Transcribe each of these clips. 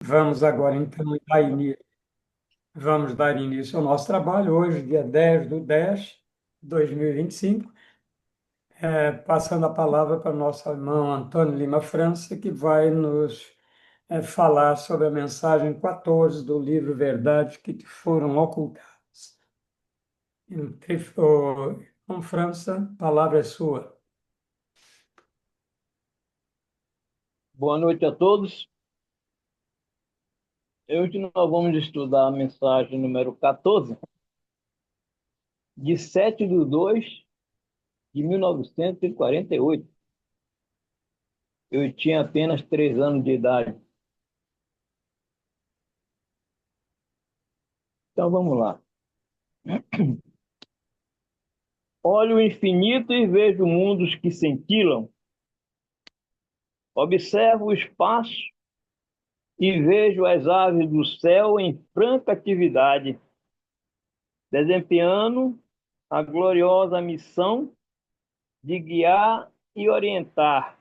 Vamos agora, então, vamos dar início ao nosso trabalho, hoje, dia 10/10/2025, passando a palavra para o nosso irmão Antônio Lima França, que vai nos falar sobre a mensagem 14 do livro Verdades que te foram ocultadas. Irmão França, a palavra é sua. Boa noite a todos. Hoje nós vamos estudar a mensagem número 14, de 7/2/1948. Eu tinha apenas 3 anos de idade. Então vamos lá. Olho o infinito e vejo mundos que cintilam. Observo o espaço e vejo as aves do céu em franca atividade, desempenhando a gloriosa missão de guiar e orientar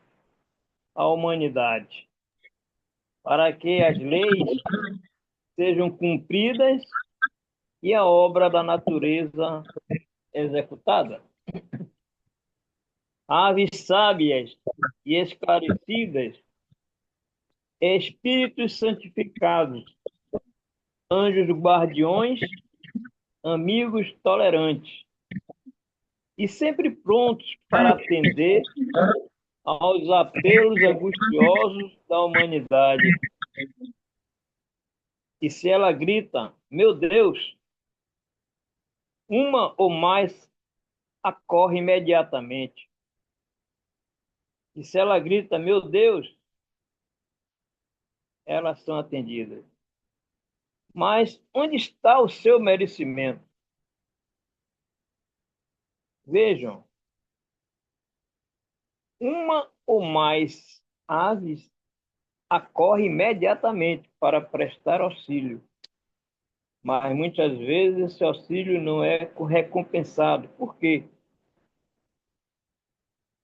a humanidade, para que as leis sejam cumpridas e a obra da natureza executada. Aves sábias e esclarecidas, espíritos santificados, anjos guardiões, amigos tolerantes, e sempre prontos para atender aos apelos angustiosos da humanidade. E se ela grita, meu Deus, uma ou mais acorre imediatamente. E se ela grita, meu Deus, elas são atendidas. Mas onde está o seu merecimento? Vejam, uma ou mais aves acorre imediatamente para prestar auxílio, mas muitas vezes esse auxílio não é recompensado. Por quê?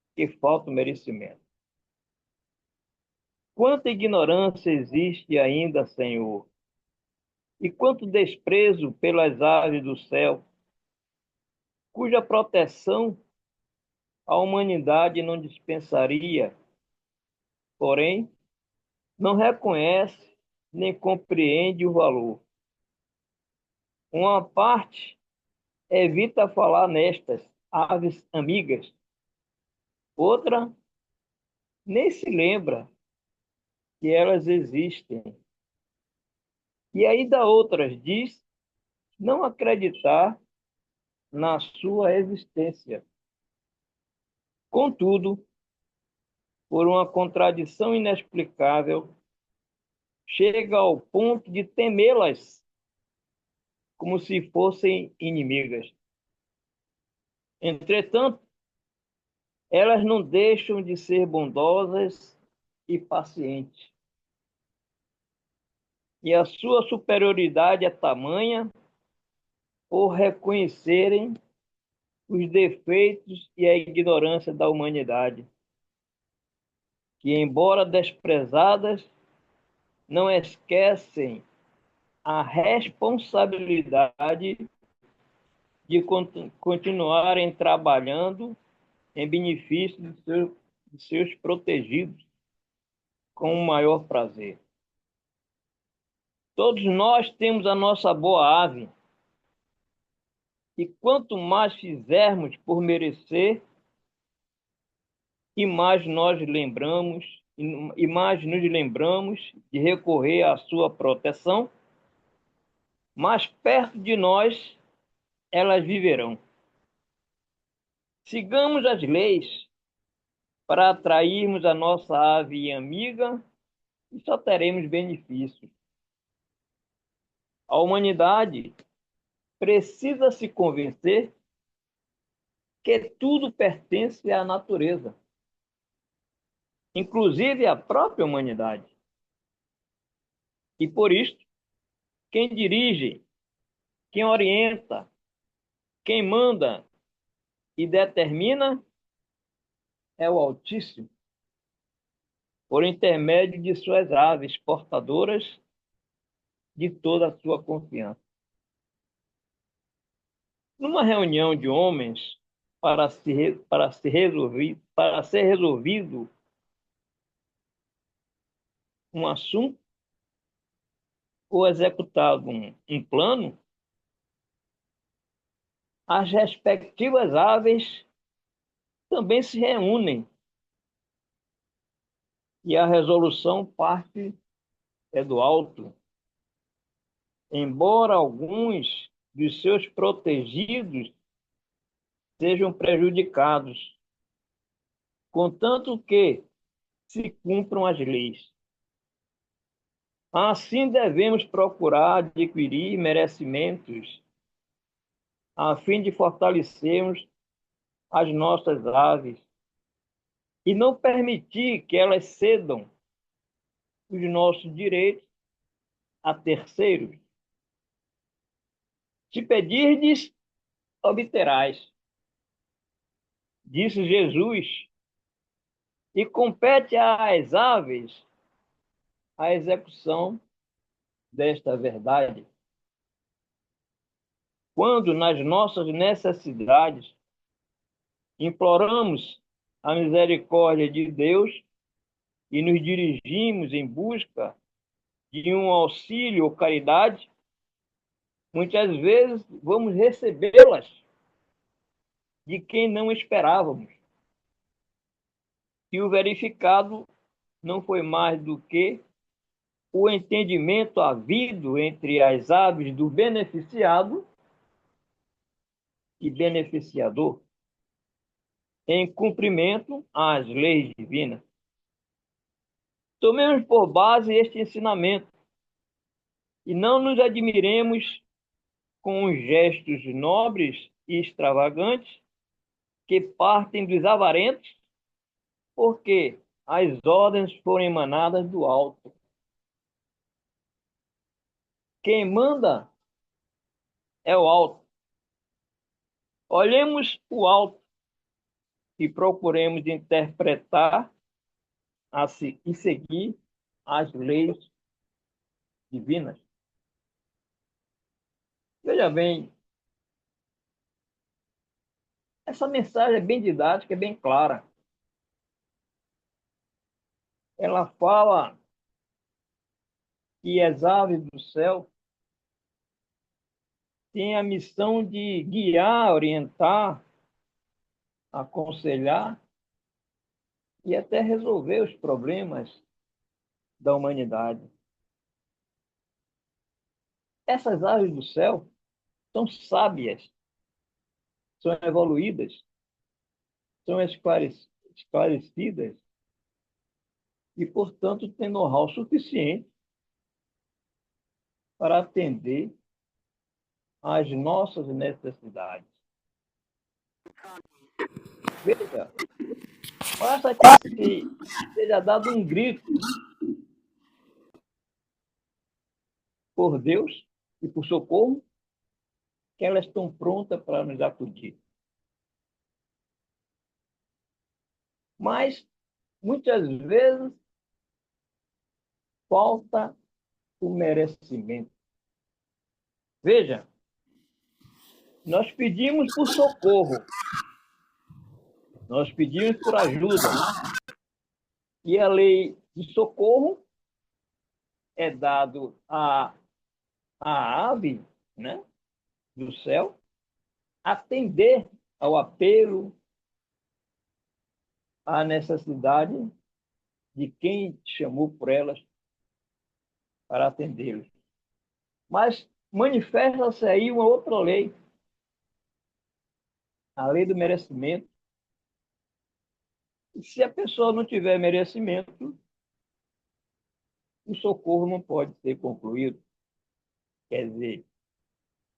Porque falta o merecimento. Quanta ignorância existe ainda, Senhor, e quanto desprezo pelas aves do céu, cuja proteção a humanidade não dispensaria, porém, não reconhece nem compreende o valor. Uma parte evita falar nestas aves amigas, outra nem se lembra que elas existem. E ainda outras diz não acreditar na sua existência. Contudo, por uma contradição inexplicável, chega ao ponto de temê-las como se fossem inimigas. Entretanto, elas não deixam de ser bondosas e pacientes. E a sua superioridade é tamanha por reconhecerem os defeitos e a ignorância da humanidade, que, embora desprezadas, não esquecem a responsabilidade de continuarem trabalhando em benefício de seus protegidos com o maior prazer. Todos nós temos a nossa boa ave, e quanto mais fizermos por merecer, e mais nós lembramos, e mais nos lembramos de recorrer à sua proteção, mais perto de nós elas viverão. Sigamos as leis para atrairmos a nossa ave amiga e só teremos benefícios. A humanidade precisa se convencer que tudo pertence à natureza, inclusive a própria humanidade. E por isso, quem dirige, quem orienta, quem manda e determina é o Altíssimo, por intermédio de suas aves portadoras de toda a sua confiança. Numa reunião de homens para ser resolvido um assunto ou executado um plano, as respectivas aves também se reúnem e a resolução parte do alto. Embora alguns dos seus protegidos sejam prejudicados, contanto que se cumpram as leis. Assim devemos procurar adquirir merecimentos a fim de fortalecermos as nossas aves e não permitir que elas cedam os nossos direitos a terceiros. Se pedirdes, obterás, disse Jesus, e compete às aves a execução desta verdade. Quando, nas nossas necessidades, imploramos a misericórdia de Deus e nos dirigimos em busca de um auxílio ou caridade, muitas vezes vamos recebê-las de quem não esperávamos. E o verificado não foi mais do que o entendimento havido entre as aves do beneficiado e beneficiador, em cumprimento às leis divinas. Tomemos por base este ensinamento e não nos admiremos com os gestos nobres e extravagantes que partem dos avarentos, porque as ordens foram emanadas do alto. Quem manda é o alto. Olhemos o alto e procuremos interpretar e seguir as leis divinas. Veja bem, essa mensagem é bem didática, é bem clara. Ela fala que as aves do céu têm a missão de guiar, orientar, aconselhar e até resolver os problemas da humanidade. Essas aves do céu são sábias, são evoluídas, são esclarecidas e, portanto, têm know-how suficiente para atender às nossas necessidades. Veja, basta que seja dado um grito por Deus e por socorro, que elas estão prontas para nos acudir. Mas, muitas vezes, falta o merecimento. Veja, nós pedimos por socorro, nós pedimos por ajuda, e a lei de socorro é dado à ave, né, do céu atender ao apelo, à necessidade de quem chamou por elas para atendê-los. Mas manifesta-se aí uma outra lei, a lei do merecimento. E se a pessoa não tiver merecimento, o socorro não pode ser concluído. Quer dizer,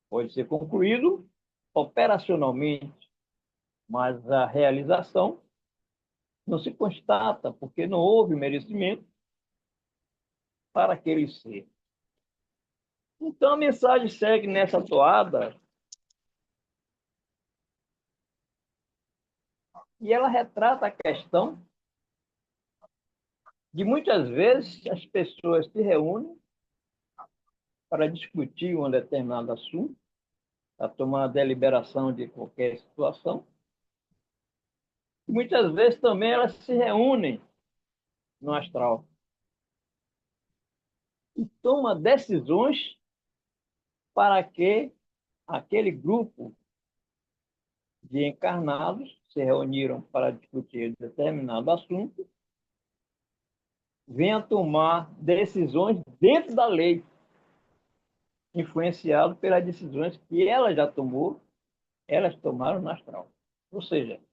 pode ser concluído operacionalmente, mas a realização não se constata, porque não houve merecimento para aquele ser. Então a mensagem segue nessa toada e ela retrata a questão de muitas vezes as pessoas se reúnem para discutir um determinado assunto, para tomar a deliberação de qualquer situação. E muitas vezes também elas se reúnem no astral e tomam decisões para que aquele grupo de encarnados se reuniram para discutir determinado assunto, venha tomar decisões dentro da lei, influenciado pelas decisões que ela já tomou, elas tomaram no astral. Ou seja,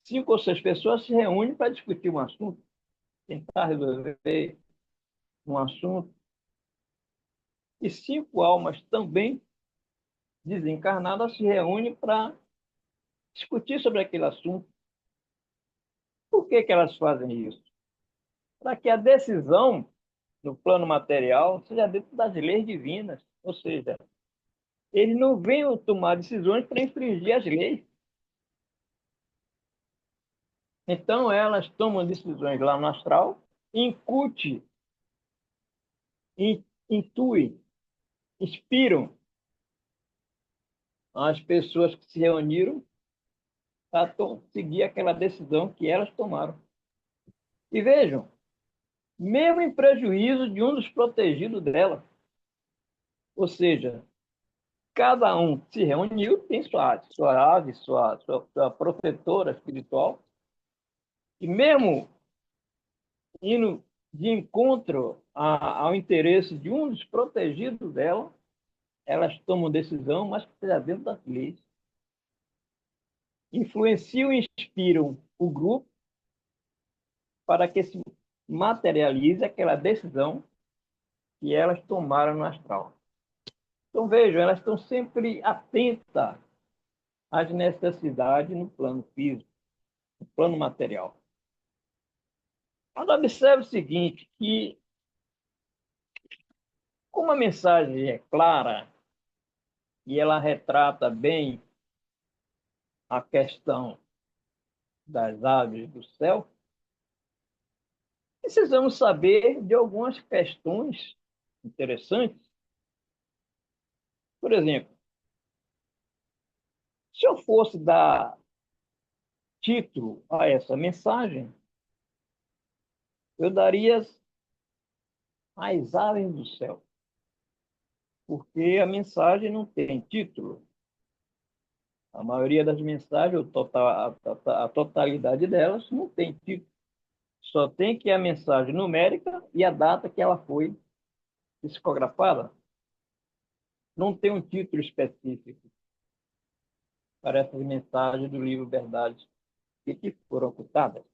5 ou 6 pessoas se reúnem para discutir um assunto, tentar resolver um assunto, e 5 almas também desencarnadas se reúnem para discutir sobre aquele assunto. Por que que elas fazem isso? Para que a decisão no plano material seja dentro das leis divinas, ou seja, eles não venham tomar decisões para infringir as leis. Então, elas tomam decisões lá no astral, incute, intuem, inspiram as pessoas que se reuniram para seguir aquela decisão que elas tomaram. E vejam, mesmo em prejuízo de um dos protegidos dela, ou seja, cada um se reuniu, tem sua ave, sua protetora espiritual, e mesmo indo de encontro ao interesse de um dos protegidos dela, elas tomam decisão, mas que esteja dentro das leis. Influenciam e inspiram o grupo para que se materialize aquela decisão que elas tomaram no astral. Então, vejam, elas estão sempre atentas às necessidades no plano físico, no plano material. Mas observe o seguinte, que como a mensagem é clara e ela retrata bem a questão das aves do céu, precisamos saber de algumas questões interessantes. Por exemplo, se eu fosse dar título a essa mensagem, eu daria as aves do céu, porque a mensagem não tem título. A maioria das mensagens, a totalidade delas, não tem título. Só tem que a mensagem numérica e a data que ela foi psicografada. Não tem um título específico para essas mensagens do livro Verdade que foram ocultadas.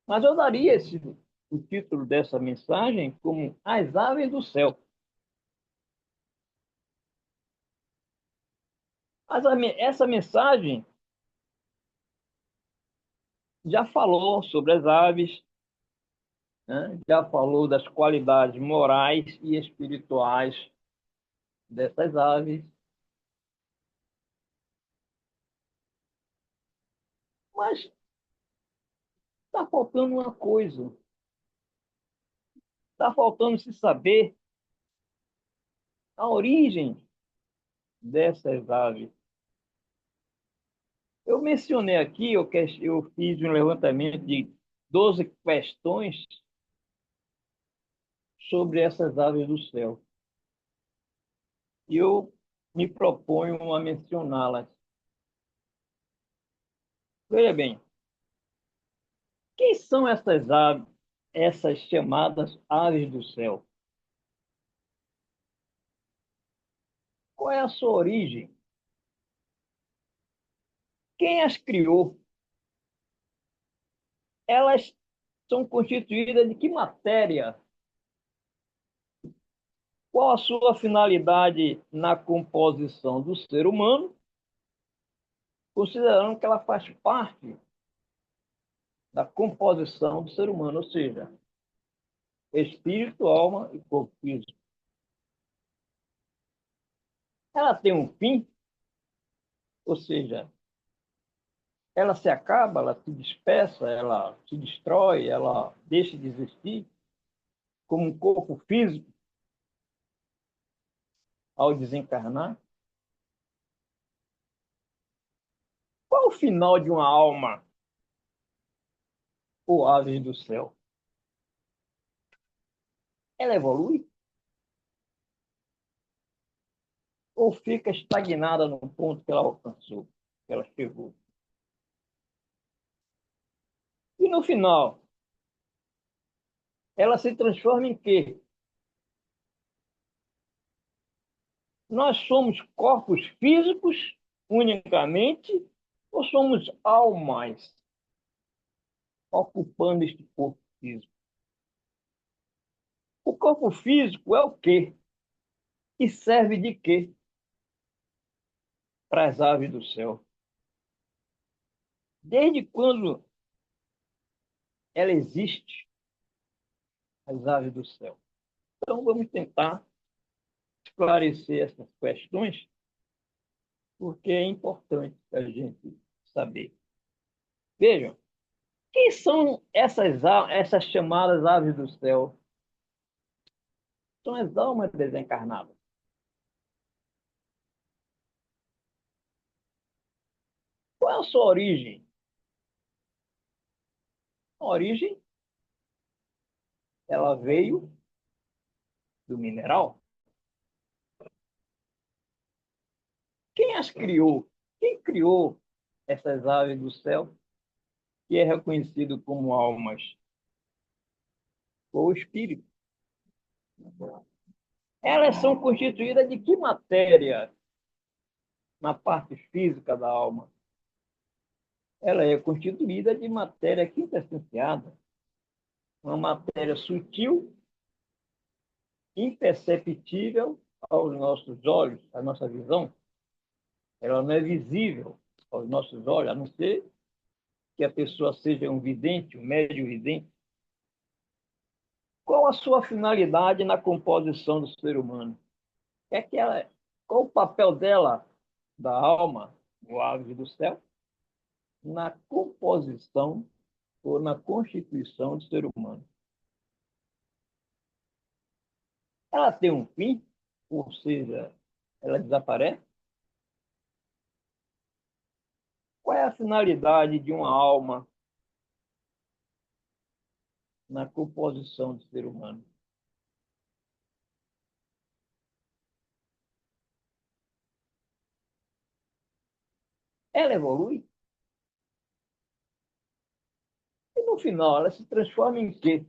Mas eu daria o título dessa mensagem como As Aves do Céu. Essa mensagem já falou sobre as aves, né? Já falou das qualidades morais e espirituais dessas aves. Mas está faltando uma coisa. Está faltando se saber a origem dessas aves. Eu mencionei aqui, eu fiz um levantamento de 12 questões sobre essas aves do céu. E eu me proponho a mencioná-las. Veja bem, quem são essas aves, essas chamadas aves do céu? Qual é a sua origem? Quem as criou? Elas são constituídas de que matéria? Qual a sua finalidade na composição do ser humano, considerando que ela faz parte da composição do ser humano, ou seja, espírito, alma e corpo físico. Ela tem um fim, ou seja, ela se acaba, ela se dispersa, ela se destrói, ela deixa de existir como um corpo físico. ao desencarnar? Qual o final de uma alma ou aves do céu? Ela evolui ou fica estagnada no ponto que ela alcançou, que ela chegou? E no final, ela se transforma em quê? Nós somos corpos físicos unicamente ou somos almas ocupando este corpo físico? O corpo físico é o quê? E serve de quê para as aves do céu? Desde quando ela existe, as aves do céu? Então, vamos tentar esclarecer essas questões, porque é importante a gente saber. Vejam, quem são essas chamadas aves do céu? São as almas desencarnadas. Qual é a sua origem? A origem, ela veio do mineral. Quem as criou? Quem criou essas aves do céu, que é reconhecido como almas? Foi o espírito. Elas são constituídas de que matéria na parte física da alma? Ela é constituída de matéria quintessenciada, uma matéria sutil, imperceptível aos nossos olhos, à nossa visão. Ela não é visível aos nossos olhos, a não ser que a pessoa seja um vidente, um médio vidente. Qual a sua finalidade na composição do ser humano? É que ela, qual o papel dela, da alma, o ave do céu, na composição ou na constituição do ser humano? Ela tem um fim, ou seja, ela desaparece? Qual é a finalidade de uma alma na composição do ser humano? Ela evolui e no final ela se transforma em quê?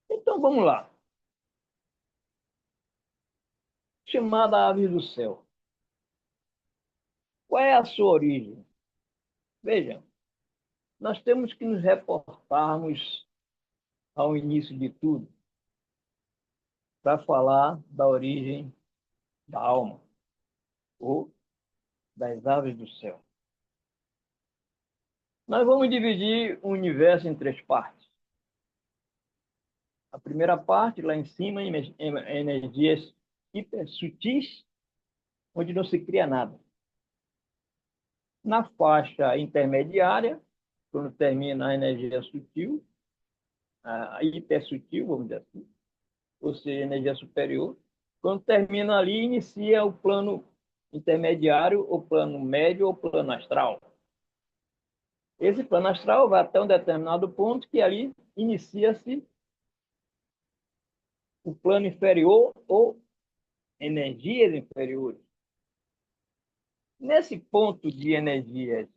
Então vamos lá. Chamada ave do céu. Qual é a sua origem? Veja, nós temos que nos reportarmos ao início de tudo para falar da origem da alma ou das aves do céu. Nós vamos dividir o universo em três partes. A primeira parte, lá em cima, em energias hiper sutis, onde não se cria nada. Na faixa intermediária, quando termina a energia sutil, a hipersutil, vamos dizer assim, ou seja, energia superior, quando termina ali, inicia o plano intermediário, o plano médio ou plano astral. Esse plano astral vai até um determinado ponto que ali inicia-se o plano inferior ou energias inferiores. Nesse ponto de energias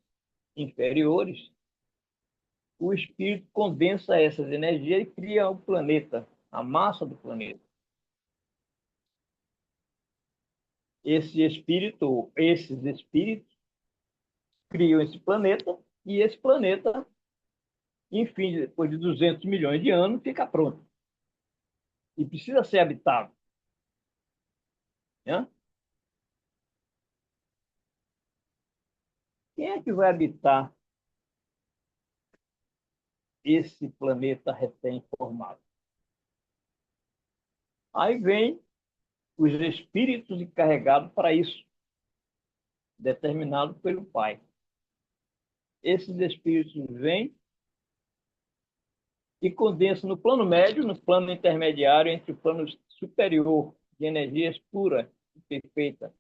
inferiores, o espírito condensa essas energias e cria o planeta, a massa do planeta. Esses espíritos criam esse planeta e esse planeta, enfim, depois de 200 milhões de anos, fica pronto. E precisa ser habitável. Né? Quem é que vai habitar esse planeta recém-formado? Aí vem os espíritos encarregados para isso, determinados pelo Pai. Esses espíritos vêm e condensa no plano médio, no plano intermediário, entre o plano superior de energias puras e perfeitas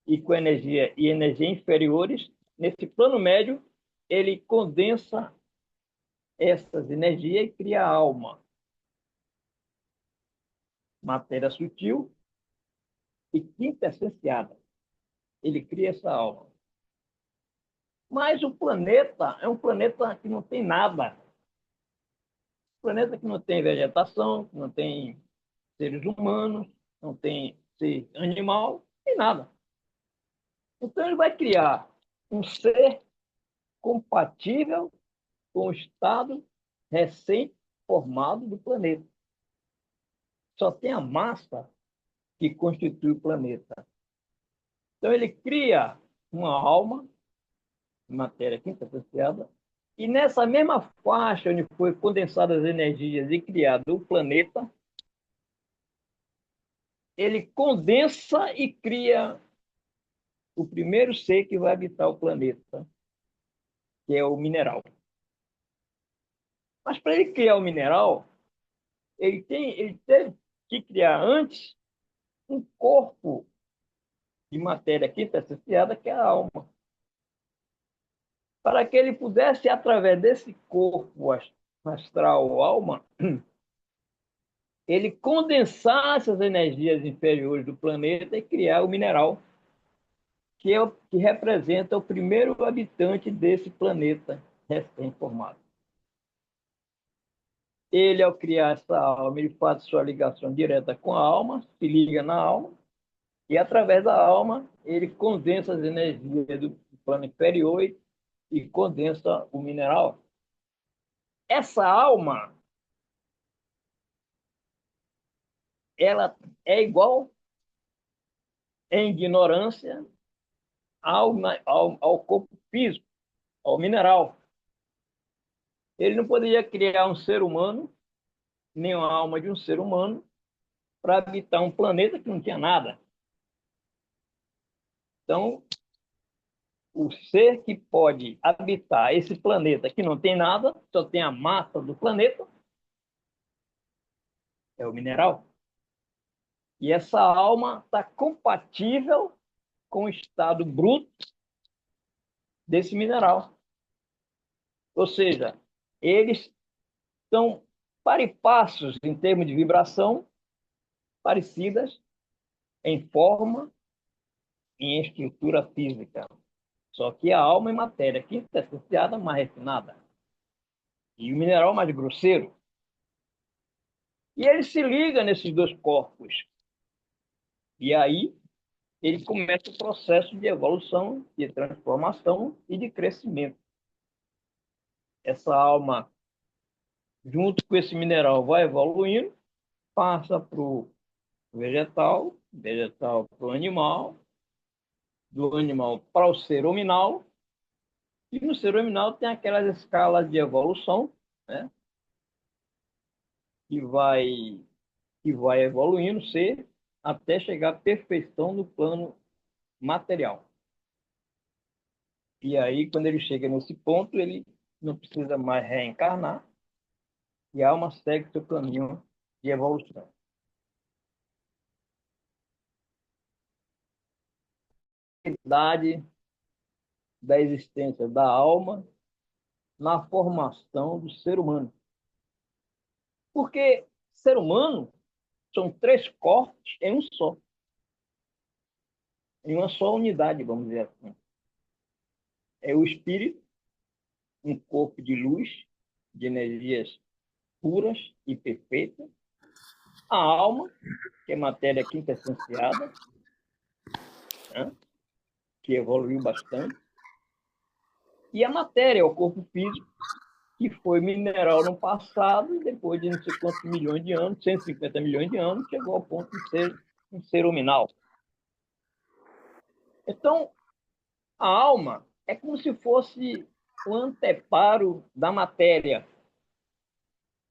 e com energia inferiores. Nesse plano médio, ele condensa essas energias e cria a alma, matéria sutil e quintessenciada. Ele cria essa alma. Mas o planeta é um planeta que não tem nada. Um planeta que não tem vegetação, que não tem seres humanos, não tem ser animal, não tem nada. Então ele vai criar um ser compatível com o estado recém-formado do planeta. Só tem a massa que constitui o planeta. Então ele cria uma alma, matéria quintessenciada, e nessa mesma faixa onde foi condensadas as energias e criado o planeta, ele condensa e cria o primeiro ser que vai habitar o planeta, que é o mineral. Mas para ele criar o mineral, ele teve que criar antes um corpo de matéria quintessenciada, que é a alma, para que ele pudesse, através desse corpo astral, alma, ele condensar essas energias inferiores do planeta e criar o mineral, que representa o primeiro habitante desse planeta recém-formado. Ele, ao criar essa alma, ele faz sua ligação direta com a alma, se liga na alma, e através da alma, ele condensa as energias do plano inferior e condensa o mineral. Essa alma, ela é igual em ignorância ao corpo físico, ao mineral. Ele não poderia criar um ser humano, nem a alma de um ser humano, para habitar um planeta que não tinha nada. Então, o ser que pode habitar esse planeta que não tem nada, só tem a massa do planeta, é o mineral. E essa alma está compatível com o estado bruto desse mineral. Ou seja, eles são paripassos em termos de vibração, parecidas em forma e em estrutura física. Só que a alma é matéria quintessenciada, mais refinada. E o mineral mais grosseiro. E ele se liga nesses dois corpos. E aí ele começa o processo de evolução, de transformação e de crescimento. Essa alma, junto com esse mineral, vai evoluindo, passa para o vegetal, vegetal para o animal, do animal para o ser hominal, e no ser hominal tem aquelas escalas de evolução, né, que vai, que vai evoluindo o ser até chegar à perfeição no plano material. E aí, quando ele chega nesse ponto, ele não precisa mais reencarnar e a alma segue seu caminho de evolução. A realidade da existência da alma na formação do ser humano. Porque ser humano são três corpos em um só, em uma só unidade, vamos dizer assim. É o espírito, um corpo de luz, de energias puras e perfeitas. A alma, que é matéria quintessenciada, né, que evoluiu bastante. E a matéria, o corpo físico, que foi mineral no passado, e depois de não sei quantos milhões de anos, 150 milhões de anos, chegou ao ponto de ser um ser hominal. Então, a alma é como se fosse o anteparo da matéria.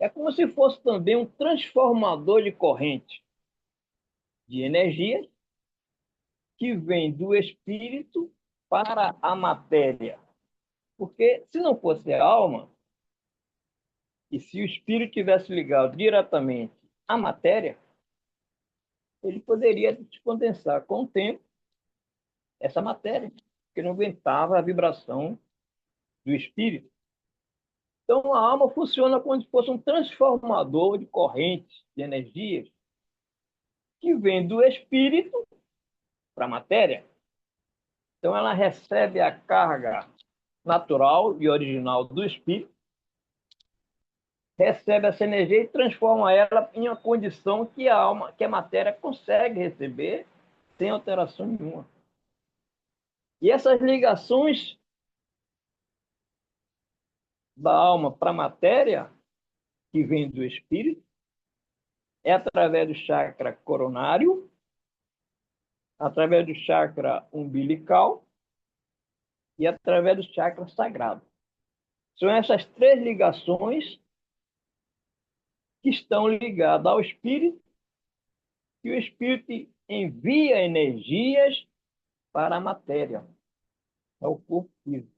É como se fosse também um transformador de corrente de energia que vem do espírito para a matéria. Porque se não fosse a alma, E se o espírito tivesse ligado diretamente à matéria, ele poderia descondensar com o tempo essa matéria, que não aguentava a vibração do espírito. Então, a alma funciona como se fosse um transformador de correntes, de energias, que vem do espírito para a matéria. Então, ela recebe a carga natural e original do espírito, recebe essa energia e transforma ela em uma condição que a alma, que a matéria consegue receber sem alteração nenhuma. E essas ligações da alma para a matéria, que vem do espírito, é através do chakra coronário, através do chakra umbilical e através do chakra sagrado. São essas três ligações que estão ligadas ao espírito, e o espírito envia energias para a matéria, ao corpo físico.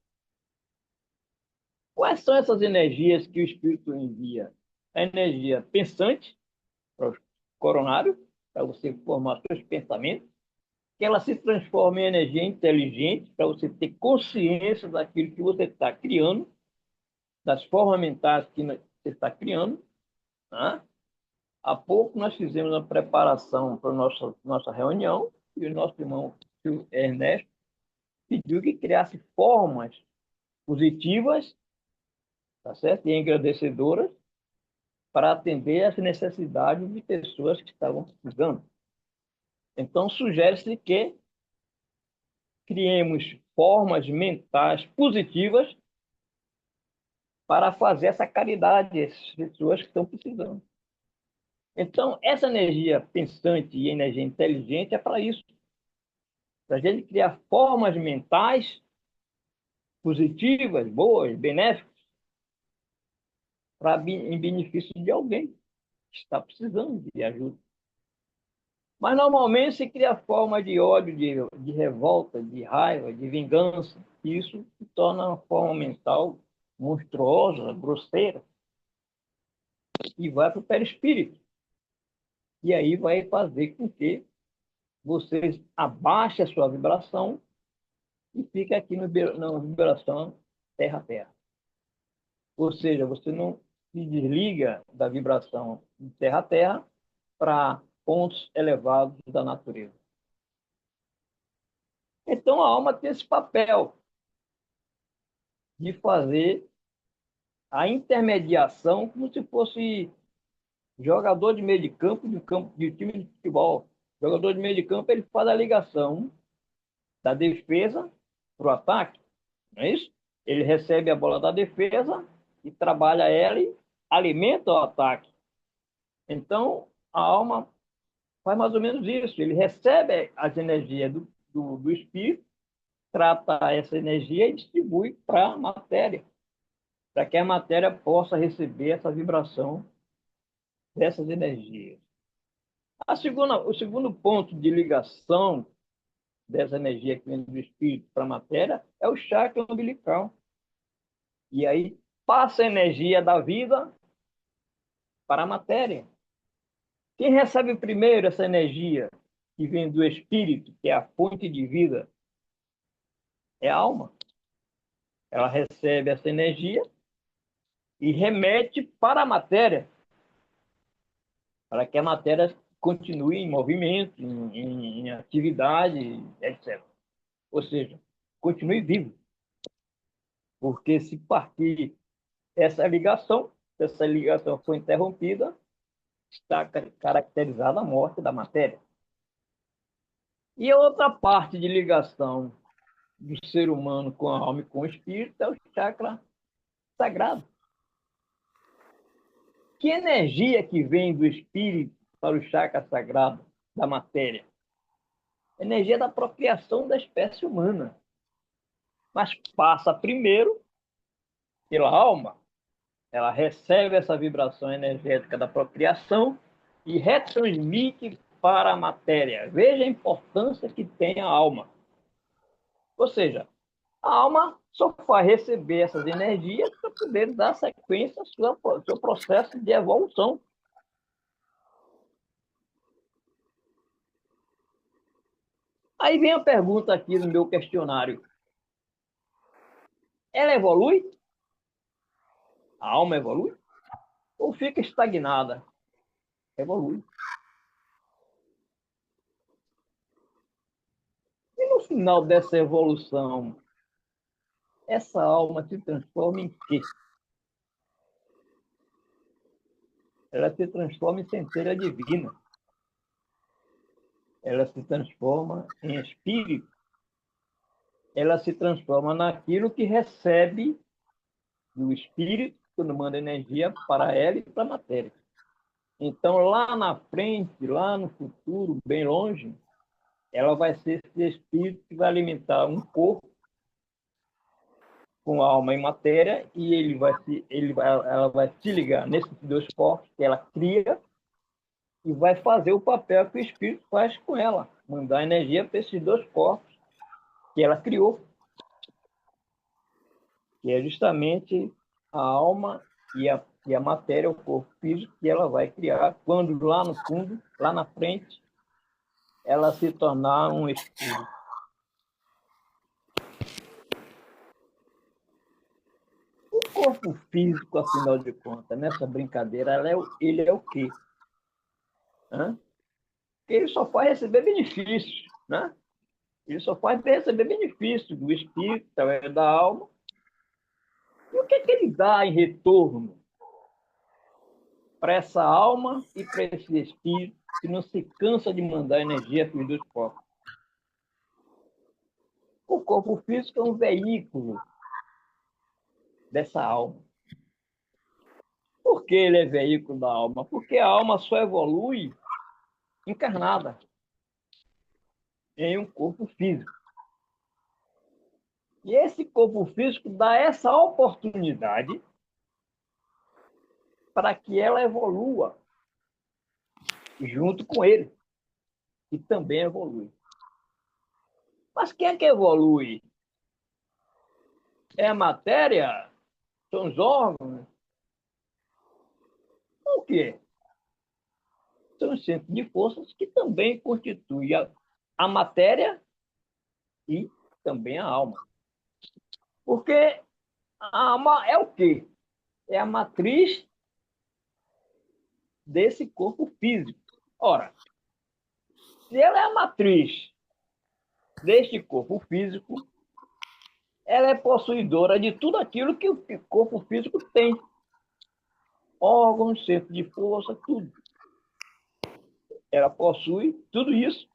Quais são essas energias que o espírito envia? A energia pensante, para o coronário, para você formar seus pensamentos, que ela se transforma em energia inteligente, para você ter consciência daquilo que você está criando, das formas mentais que você está criando. Né? Há pouco nós fizemos uma preparação para a nossa reunião e o nosso irmão Ernesto pediu que criasse formas positivas, tá certo? E agradecedoras para atender às necessidades de pessoas que estavam precisando. Então, sugere-se que criemos formas mentais positivas para fazer essa caridade às pessoas que estão precisando. Então, essa energia pensante e energia inteligente é para isso. Para a gente criar formas mentais positivas, boas, benéficas, em benefício de alguém que está precisando de ajuda. Mas, normalmente, se cria forma de ódio, de revolta, de raiva, de vingança. E isso se torna uma forma mental monstruosa, grosseira, e vai para o perispírito. E aí vai fazer com que você abaixe a sua vibração e fique aqui na vibração terra-terra. Ou seja, você não se desliga da vibração de terra-terra para pontos elevados da natureza. Então, a alma tem esse papel de fazer a intermediação como se fosse jogador de meio de campo de time de futebol. O jogador de meio de campo ele faz a ligação da defesa para o ataque, não é isso? Ele recebe a bola da defesa e trabalha ela e alimenta o ataque. Então, a alma faz mais ou menos isso. Ele recebe as energias do espírito, trata essa energia e distribui para a matéria, para que a matéria possa receber essa vibração dessas energias. O segundo ponto de ligação dessa energia que vem do espírito para a matéria é o chakra umbilical. E aí passa a energia da vida para a matéria. Quem recebe primeiro essa energia que vem do espírito, que é a fonte de vida, é a alma. Ela recebe essa energia e remete para a matéria, para que a matéria continue em movimento, em atividade, etc. Ou seja, continue vivo. Porque se partir se essa ligação for interrompida, está caracterizada a morte da matéria. E a outra parte de ligação do ser humano com a alma e com o espírito é o chakra sagrado. Que energia que vem do espírito para o chakra sagrado da matéria? Energia da procriação da espécie humana. Mas passa primeiro pela alma. Ela recebe essa vibração energética da procriação e retransmite para a matéria. Veja a importância que tem a alma. Ou seja, a alma só vai receber essas energias para poder dar sequência ao seu processo de evolução. Aí vem a pergunta aqui no meu questionário. Ela evolui? A alma evolui? Ou fica estagnada? Evolui. E no final dessa evolução, essa alma se transforma em quê? Ela se transforma em centelha divina. Ela se transforma em espírito. Ela se transforma naquilo que recebe do espírito, quando manda energia para ela e para a matéria. Então, lá na frente, lá no futuro, bem longe, ela vai ser esse espírito que vai alimentar um corpo com alma e matéria, e ela vai se ligar nesses dois corpos que ela cria e vai fazer o papel que o espírito faz com ela, mandar energia para esses dois corpos que ela criou, que é justamente a alma e a matéria, o corpo físico, que ela vai criar quando lá no fundo, lá na frente, ela se tornar um espírito. O corpo físico, afinal de contas, nessa brincadeira, ele é o quê? Hã? Ele só faz receber benefícios, né? Ele só faz receber benefícios do espírito, através da alma. E o que é que ele dá em retorno para essa alma e para esse espírito que não se cansa de mandar energia para os dois corpos? O corpo físico é um veículo dessa alma. Por que ele é veículo da alma? Porque a alma só evolui encarnada em um corpo físico. E esse corpo físico dá essa oportunidade para que ela evolua junto com ele, que também evolui. Mas quem é que evolui? É a matéria? São os órgãos? O quê? São os centros de forças que também constituem a matéria e também a alma. Porque a alma é o quê? É a matriz desse corpo físico. Ora, se ela é a matriz deste corpo físico, ela é possuidora de tudo aquilo que o corpo físico tem. Órgãos, centro de força, tudo. Ela possui tudo isso.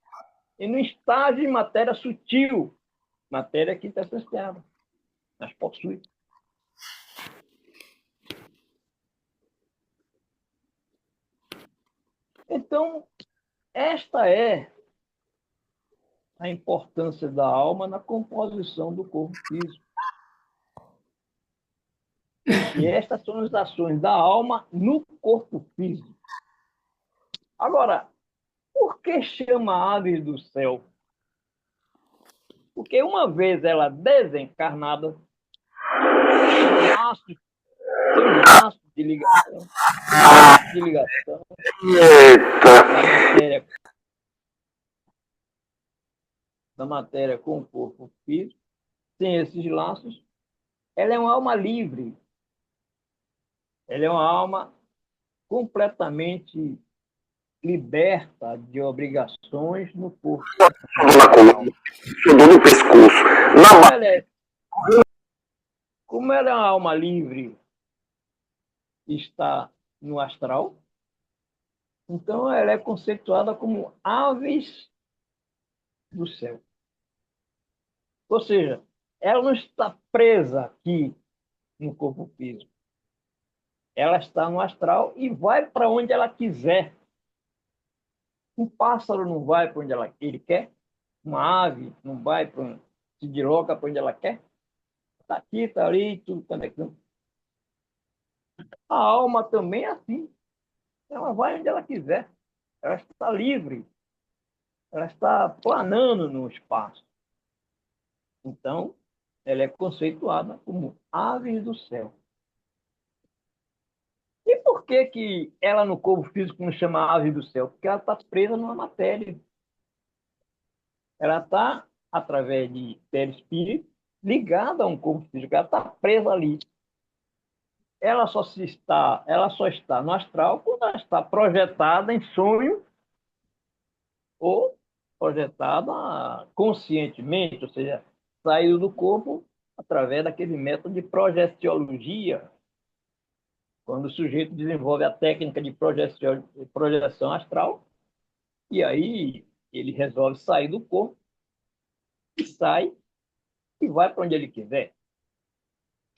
E no estágio de matéria sutil, matéria quintessencial, mas possui. Então, esta é a importância da alma na composição do corpo físico. E estas são as ações da alma no corpo físico. Agora, por que chama aves do céu? Porque uma vez ela desencarnada, seus laços de ligação, os laços de ligação Eita! da matéria com o corpo físico, sem esses laços, ela é uma alma livre. Ela é uma alma completamente liberta de obrigações no corpo. Na coluna, sudou no pescoço. Como ela é, como ela é uma alma livre, está no astral, então ela é conceituada como aves do céu. Ou seja, ela não está presa aqui no corpo físico. Ela está no astral e vai para onde ela quiser. Um pássaro não vai para onde ele quer. Uma ave não vai para onde se desloca para onde ela quer. Está aqui, está ali, tudo conectando. A alma também é assim. Ela vai onde ela quiser. Ela está livre. Ela está planando no espaço. Então, ela é conceituada como aves do céu. E por que que ela no corpo físico não chama ave do céu? Porque ela está presa numa matéria. Ela está, através de perispírito, ligada a um corpo físico. Ela está presa ali. Ela só está no astral quando ela está projetada em sonho ou projetada conscientemente, ou seja, saiu do corpo através daquele método de projeciologia, quando o sujeito desenvolve a técnica de projeção astral, e aí ele resolve sair do corpo e sai e vai para onde ele quiser.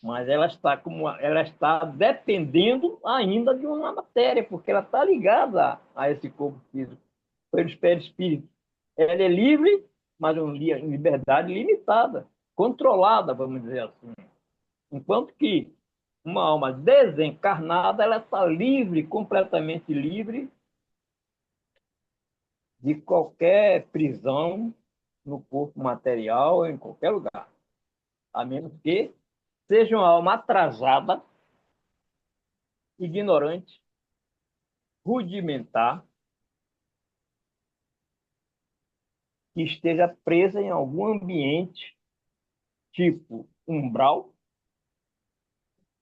Mas ela está dependendo ainda de uma matéria, porque ela está ligada a esse corpo físico, pelo perispírito. Ela é livre, mas uma liberdade limitada, controlada, vamos dizer assim. Enquanto que uma alma desencarnada, ela está livre, completamente livre de qualquer prisão no corpo material ou em qualquer lugar, a menos que seja uma alma atrasada, ignorante, rudimentar, que esteja presa em algum ambiente, tipo umbral,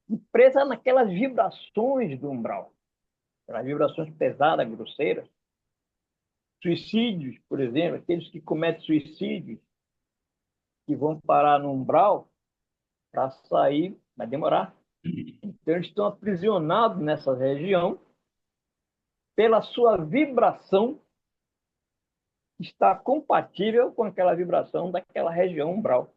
e presa naquelas vibrações do umbral, aquelas vibrações pesadas, grosseiras. Suicídios, por exemplo, aqueles que cometem suicídios, que vão parar no umbral, para sair vai demorar. Então, eles estão aprisionados nessa região pela sua vibração que está compatível com aquela vibração daquela região umbral.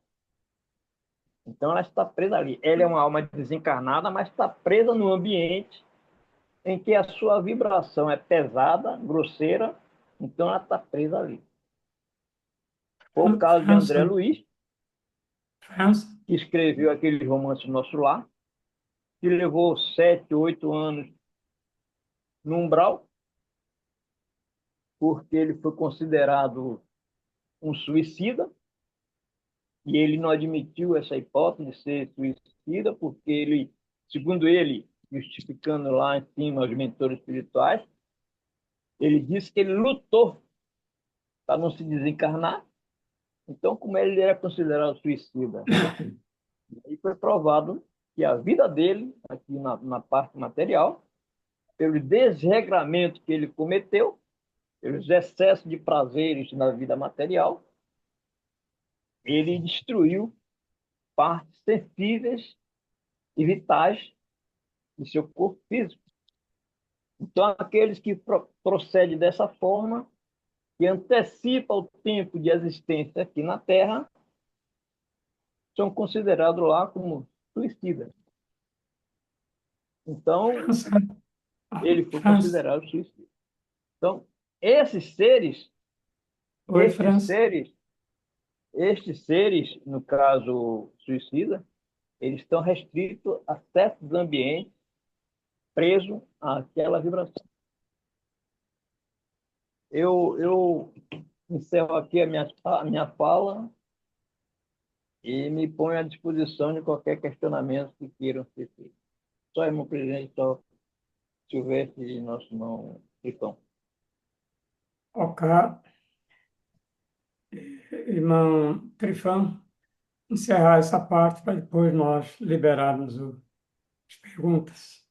Então, ela está presa ali. Ela é uma alma desencarnada, mas está presa num ambiente em que a sua vibração é pesada, grosseira, então ela está presa ali. Foi o caso de André França, Luiz, França, que escreveu aquele romance Nosso Lar, que levou 7, 8 anos no umbral, porque ele foi considerado um suicida, e ele não admitiu essa hipótese de ser suicida, porque ele, segundo ele, justificando lá em cima os mentores espirituais, ele disse que ele lutou para não se desencarnar, então como ele era considerado suicida? E foi provado que a vida dele, aqui na parte material, pelo desregramento que ele cometeu, pelos excessos de prazeres na vida material, ele destruiu partes sensíveis e vitais do seu corpo físico. Então, aqueles que procedem dessa forma, que antecipam o tempo de existência aqui na Terra, são considerados lá como suicidas. Então, França, ele foi França. considerado suicida. Então, esses seres, Oi, estes França. seres, estes seres, no caso suicida, eles estão restritos a certos ambientes, presos àquela vibração. Eu encerro aqui a minha fala e me ponho à disposição de qualquer questionamento que queiram ser feito. Só, irmão presidente, só se houvesse nosso irmão Trifão. Ok, irmão Trifão, encerrar essa parte para depois nós liberarmos as perguntas.